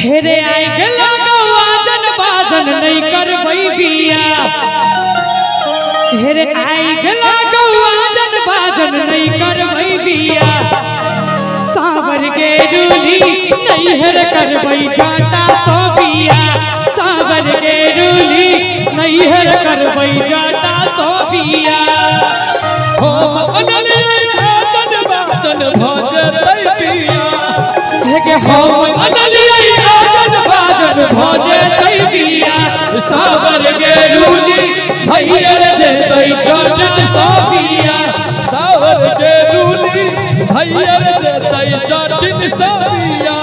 हेरे आए गला आजन बाजन नहीं करबई बिया हेरे आए गला आजन बाजन नहीं करबई बिया सावर के रूली नहीं हेर करबई जाता सो बिया सावर के रूली नहीं हेर करबई जाता सो बिया हो अनली आजन बाजन भजतई बिया हे के हो अनली आजन बाजन भजतई बिया सावर के रूली भैयर जतई जटन सो बिया सावर के रूली भैयर जतई जटन सो बिया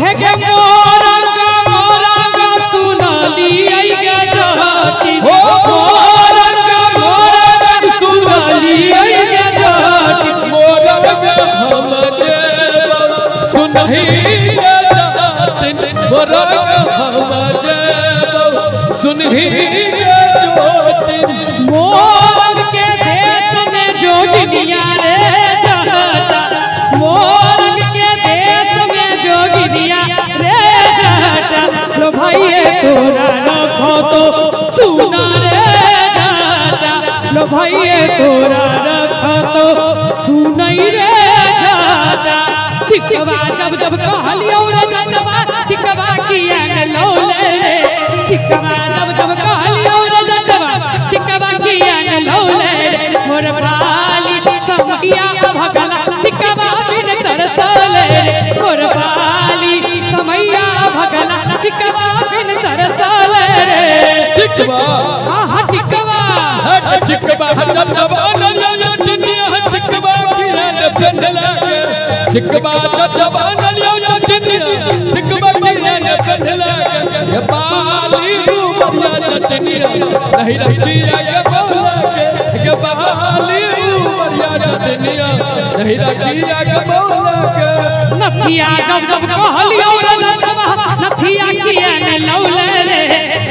हे के मोरा का सुनाली आई गे जाती हो मोरा का सुनाली आई गे जाती मोरा हम के सुनहि जटन मोरा हम के सुनहि जटन मोर के देश में जोगिनिया रे जाता मोर के देश में जोगिनिया रे जाता लो भाई तोरा रखो तो सुना रे जाता लो भाई तोरा रखो तो सुनई रे जाता टिकवा जब जब कहलियो रे जटवा टिकवा किया न लौले रे टिकवा जब जब कहलियो रे जटवा टिकवा किया न लौले रे मोर बाली समैया भगला टिकवा बिन तरसले रे मोर बाली समैया भगला टिकवा बिन तरसले रे टिकवा हां टिकवा टिकवा जब अनलिया चिनिया टिकवा किरण पेंडला टिकवा जब अनलिया चिनिया टिकवा किरण पेंडला ये बाली रूपरिया चिनिया नहीं रहती ये बोला के ये बाली रूपरिया चिनिया नहीं रहती ये बोला के नथिया जब जब कहलियो रे जटवा नथिया किया न लौले रे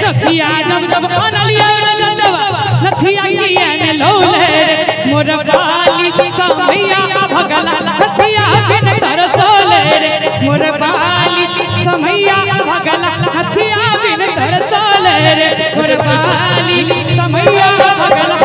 नथिया जब जब कहलियो रे जटवा नथिया किया न लौले रे मोर बाली समैया भगला नथिया बिन तरसले रे मोर बाली समैया भगला नथिया बिन तरसले रे मोर बाली समैया भगला